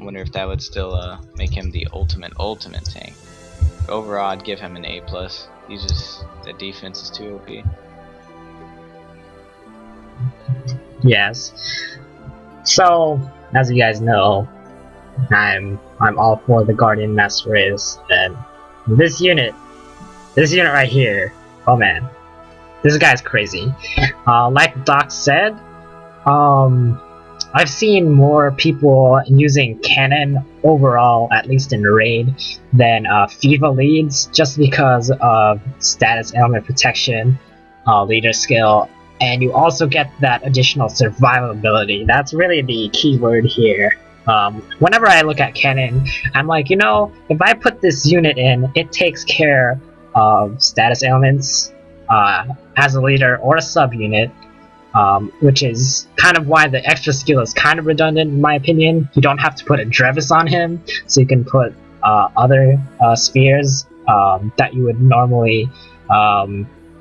I wonder if that would still make him the ultimate tank. Overall, I'd give him an A+. He's just, the defense is too OP. Yes. So, as you guys know, I'm all for the Guardian Master Race, and this unit right here, oh man, this guy's crazy. Like Doc said, I've seen more people using Kanon overall, at least in raid, than Feeva leads, just because of status element protection, leader skill, and you also get that additional survivability. That's really the key word here. Whenever I look at Kanon, I'm like, you know, if I put this unit in, it takes care of status elements as a leader or a sub-unit, which is kind of why the extra skill is kind of redundant in my opinion. You don't have to put a Drevis on him, so you can put other spheres that you would normally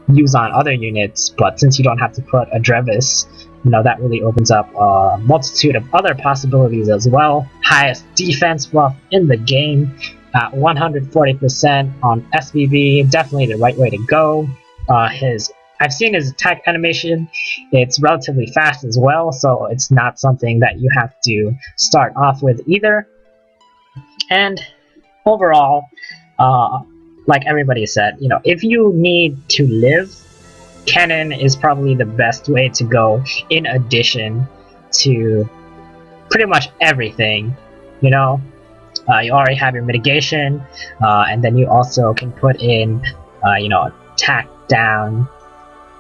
use on other units, but since you don't have to put a Drevis, you know, that really opens up a multitude of other possibilities as well. Highest defense buff in the game at 140% on SBB, definitely the right way to go. I've seen his attack animation, it's relatively fast as well, so it's not something that you have to start off with either. And overall, like everybody said, you know, if you need to live, Kanon is probably the best way to go, in addition to pretty much everything. You know, you already have your mitigation, and then you also can put in, you know, attack down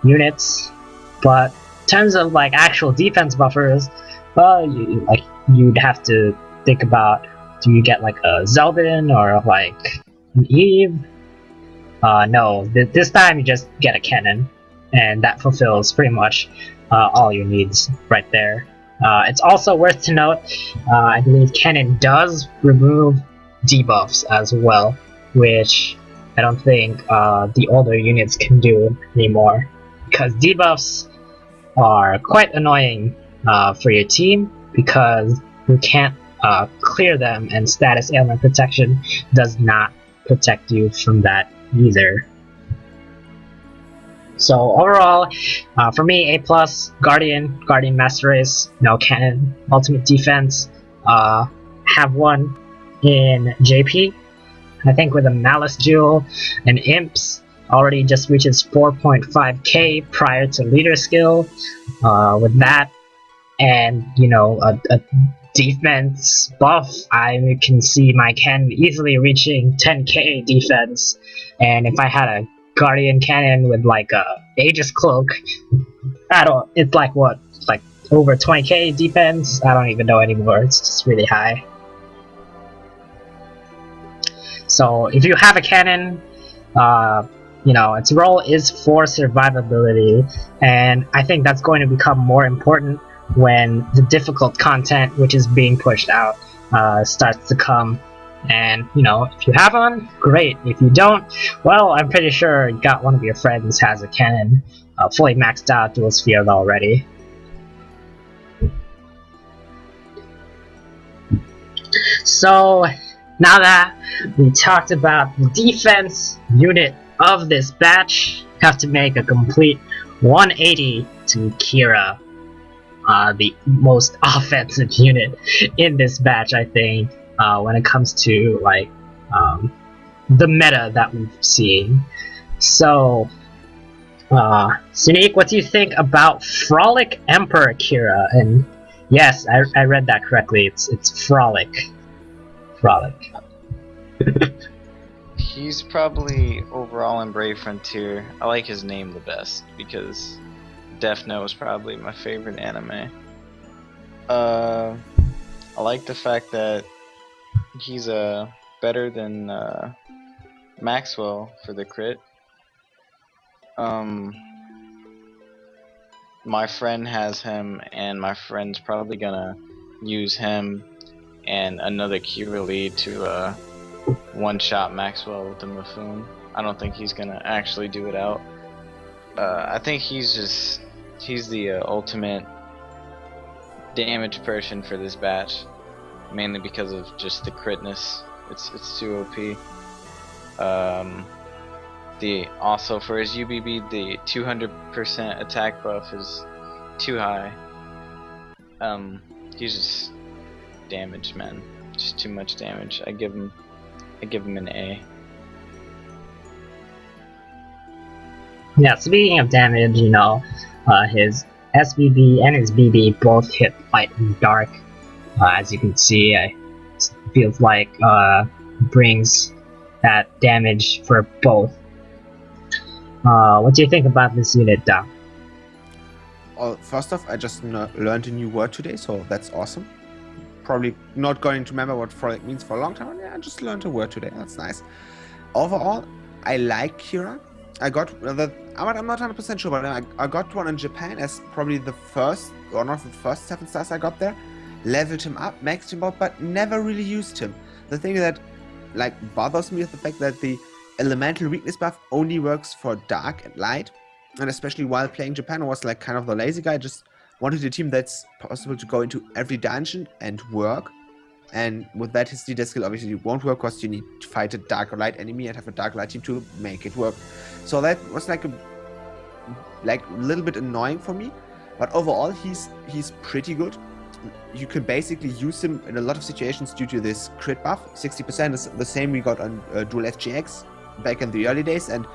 units. But in terms of like actual defense buffers, well, you'd have to think about, do you get like a Zeldin or like an Eve? No, this time you just get a Kanon, and that fulfills pretty much all your needs right there. It's also worth to note, I believe Kanon does remove debuffs as well, which I don't think the older units can do anymore, because debuffs are quite annoying for your team, because you can't clear them, and status ailment protection does not protect you from that either. So overall, for me, A+, Guardian Master Race, no Kanon, Ultimate Defense, have one in JP. I think with a Malice Jewel and Imps, already just reaches 4.5k prior to leader skill. With that, and you know, a defense buff, I can see my Kanon easily reaching 10k defense, and if I had a Guardian Kanon with like a Aegis Cloak, it's like what, like over 20k defense? I don't even know anymore, it's just really high. So if you have a Kanon, you know, its role is for survivability, and I think that's going to become more important when the difficult content, which is being pushed out, starts to come. And, you know, if you have one, great. If you don't, well, I'm pretty sure you got one of your friends has a Kanon fully maxed out dual sphere already. So, now that we talked about the defense unit of this batch, we have to make a complete 180 to Kira, the most offensive unit in this batch, I think, when it comes to like the meta that we've seen. So, Sunique, what do you think about Frolic Emperor Kira? And yes, I read that correctly. It's Frolic. Frolic. He's probably overall in Brave Frontier. I like his name the best because Death Note was probably my favorite anime. I like the fact that he's better than Maxwell for the crit. My friend has him, and my friend's probably gonna use him and another Kira lead to one-shot Maxwell with the Mifune. I don't think he's gonna actually do it out. I think he's the ultimate damage person for this batch. mainly because of just the critness. It's too OP. Also for his UBB, the 200% attack buff is too high. He's just damaged, man. Just too much damage. I give him an A. Yeah, speaking of damage, his SBB and his BB both hit light and dark. As you can see, it feels like brings that damage for both. What do you think about this unit, Doc? Well, first off, I just learned a new word today, so that's awesome. Probably not going to remember what Frolic means for a long time. Yeah, I just learned a word today. That's nice. Overall, I like Kira. I got I'm not 100% sure, but I got one in Japan as probably the first, or not the first 7 stars I got there. Leveled him up, maxed him out, but never really used him. The thing that bothers me is the fact that the elemental weakness buff only works for dark and light, and especially while playing Japan, I was kind of the lazy guy. Just wanted a team that's possible to go into every dungeon and work. And with that, his leader skill obviously won't work because you need to fight a dark or light enemy and have a dark light team to make it work. So that was a little bit annoying for me. But overall, he's pretty good. You can basically use him in a lot of situations due to this crit buff. 60% is the same we got on Duel FGX back in the early days and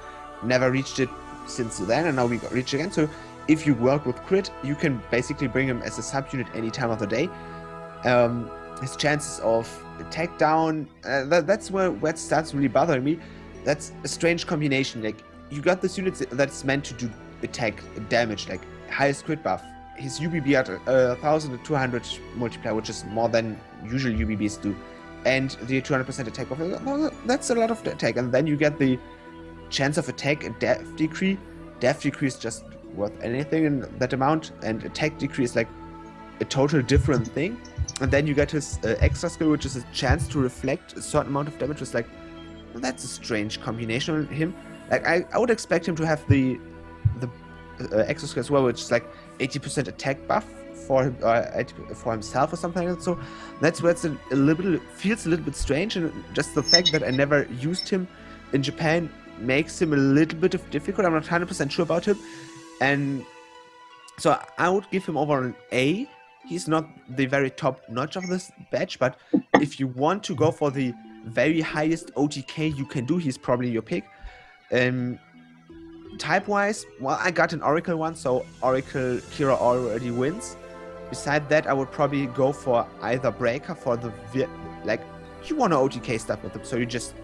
never reached it since then, and now we reached again. So if you work with crit, you can basically bring him as a sub-unit any time of the day. His chances of attack down, that's where it starts really bothering me. That's a strange combination. You got this unit that's meant to do attack damage, highest crit buff. His UBB at 1200 multiplier, which is more than usual UBBs do, and the 200% attack buff. That's a lot of attack, and then you get the chance of attack and death decree. Death decree is just worth anything in that amount, and attack decree is a total different thing. And then you get his extra skill, which is a chance to reflect a certain amount of damage. It's that's a strange combination on him. I would expect him to have the extra skill as well, which is 80% attack buff for himself or something like that. So that's where it's feels a little bit strange, and just the fact that I never used him in Japan makes him a little bit difficult. I'm not 100% sure about him, and so I would give him over an A. He's not the very top notch of this batch, but if you want to go for the very highest OTK you can do, he's probably your pick. Type-wise, well, I got an Oracle one, so Oracle Kira already wins. Besides that, I would probably go for either Breaker for the you want to OTK stuff with him, so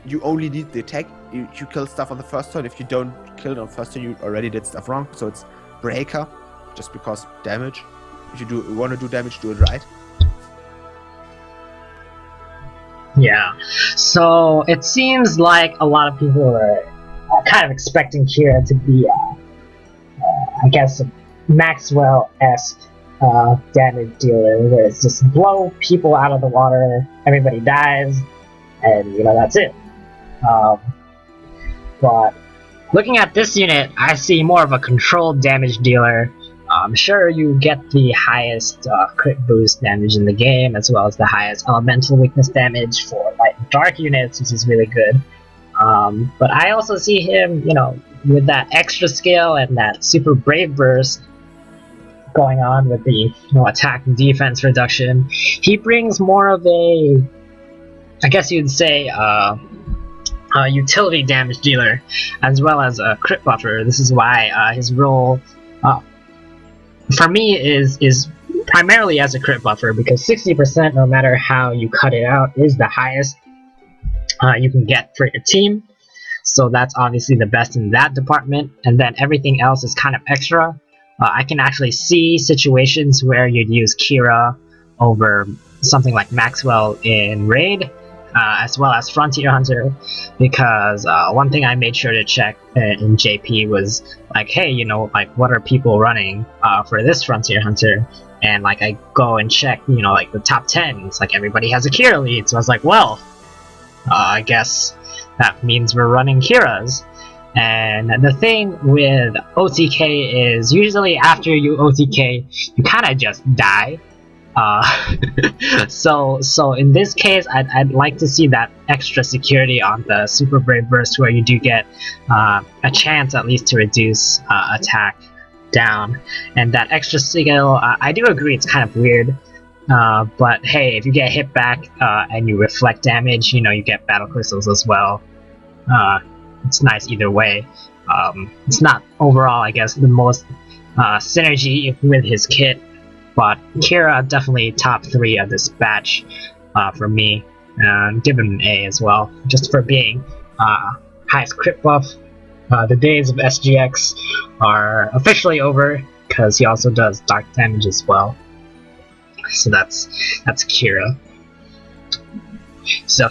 you only need the attack. You kill stuff on the first turn. If you don't kill it on the first turn, you already did stuff wrong. So it's Breaker, just because damage. If you want to do damage, do it right. Yeah, so it seems like a lot of people are kind of expecting Kira to be, I guess, a Maxwell-esque damage dealer, where it's just blow people out of the water, everybody dies, and that's it. But looking at this unit, I see more of a controlled damage dealer. Sure, you get the highest crit boost damage in the game, as well as the highest elemental weakness damage for light and dark units, which is really good. But I also see him, with that extra skill and that super brave burst going on with the attack and defense reduction. He brings more of a, I guess you'd say, a utility damage dealer, as well as a crit buffer. This is why his role, for me, is primarily as a crit buffer, because 60%, no matter how you cut it out, is the highest you can get for your team. So that's obviously the best in that department, and then everything else is kind of extra. I can actually see situations where you'd use Kira over something like Maxwell in Raid, as well as Frontier Hunter, because one thing I made sure to check in JP was hey, what are people running for this Frontier Hunter? And I go and check, the top 10. It's everybody has a Kira lead, so I was well, I guess that means we're running Kiras. And the thing with OTK is usually after you OTK, you kind of just die. So in this case, I'd like to see that extra security on the Super Brave Burst, where you do get a chance at least to reduce attack down, and that extra skill. I do agree, it's kind of weird. But hey, if you get hit back and you reflect damage, you get battle crystals as well. It's nice either way. It's not overall, I guess, the most synergy with his kit, but Kira definitely top 3 of this batch for me. Give him an A as well, just for being highest crit buff. The days of SGX are officially over because he also does dark damage as well. So that's Kira. So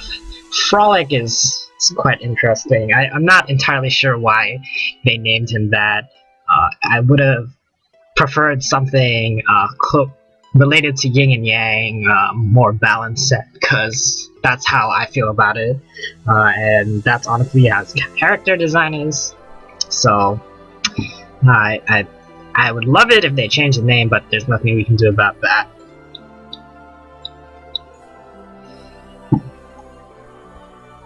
Frolic is quite interesting. I'm not entirely sure why they named him that. I would have preferred something related to yin and yang, more balanced set, because that's how I feel about it. And that's honestly how his character design is. So I would love it if they changed the name, but there's nothing we can do about that.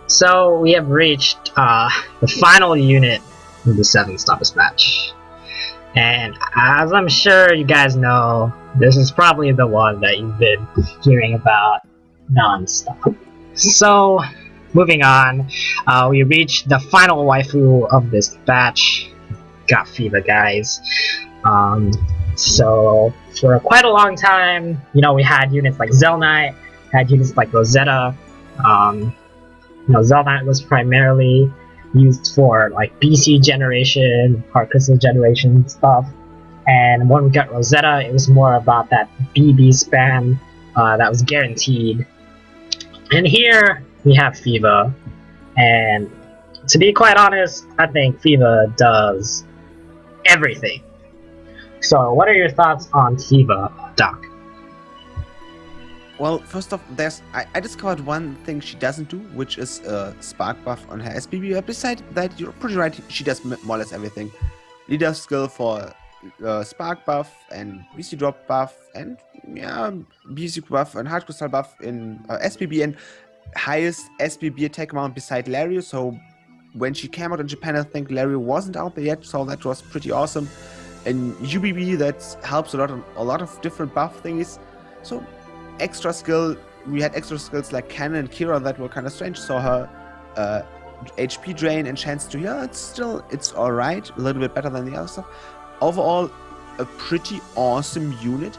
So we have reached the final unit of the 7-star match. And as I'm sure you guys know, this is probably the one that you've been hearing about non-stop. So, moving on, we reached the final waifu of this batch. Got Feeva, guys. So, for quite a long time, we had units like Zell Knight, had units like Rosetta. Zell Knight was primarily used for like BC generation, Heart Crystal generation stuff. And when we got Rosetta, it was more about that BB spam that was guaranteed. And here we have Feeva. And to be quite honest, I think Feeva does everything. So what are your thoughts on Feeva, Doc? Well, first off, I discovered one thing she doesn't do, which is spark buff on her SPB. But besides that, you're pretty right, she does more or less everything. Leader skill for spark buff and BC drop buff and BC buff and hard crystal buff in SPB, and highest SPB attack amount beside Larry. So when she came out in Japan, I think Larry wasn't out there yet, so that was pretty awesome. And UBB, that helps a lot of different buff thingies. So extra skill, we had extra skills like Kanon and Kira that were kind of strange. So her HP drain and chance to heal, it's alright, a little bit better than the other stuff. Overall, a pretty awesome unit.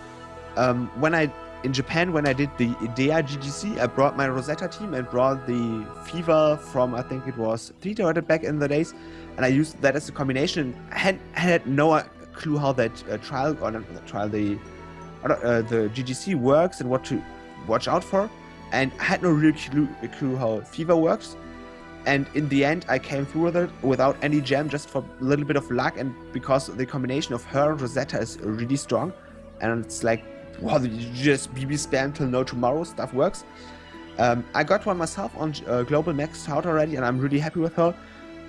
In Japan, when I did the IDEA GGC, I brought my Rosetta team and brought the Feeva from, I think it was Theta back in the days, and I used that as a combination. I had no clue how that the GGC works and what to watch out for, and I had no real clue how Feeva works. And in the end, I came through with it without any gem, just for a little bit of luck, and because the combination of her and Rosetta is really strong, and it's like, wow, you just BB spam till no tomorrow, stuff works. I got one myself on Global Maxed out already, and I'm really happy with her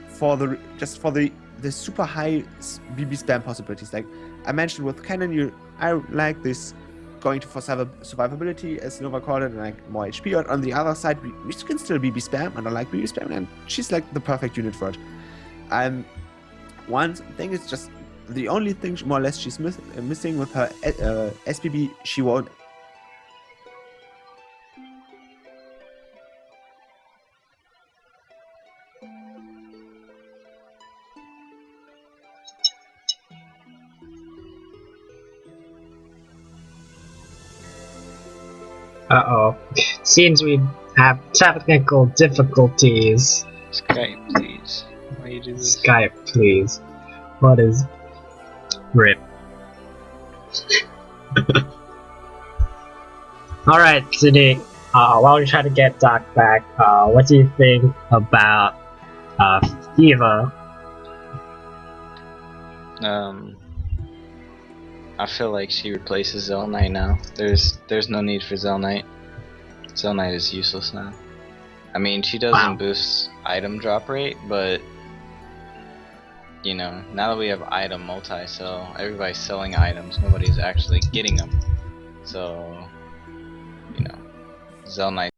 for the super high BB spam possibilities. Like I mentioned with Kanon, I like this going for survivability, as Nova called it, and like more HP. But on the other side, we can still BB spam, and I like BB spam, and she's like the perfect unit for it. One thing is just the only thing more or less she's missing with her SPB. She won't. Uh-oh. Seems we have technical difficulties. Skype, please. Why you do this? Skype, please. What is... RIP. Alright, Sydney. While we try to get Doc back, what do you think about Feeva? I feel like she replaces Zell Knight now. There's no need for Zell Knight. Zell Knight is useless now. I mean, she doesn't boost item drop rate, but now that we have item multi-sell, everybody's selling items, nobody's actually getting them. So Zelnite.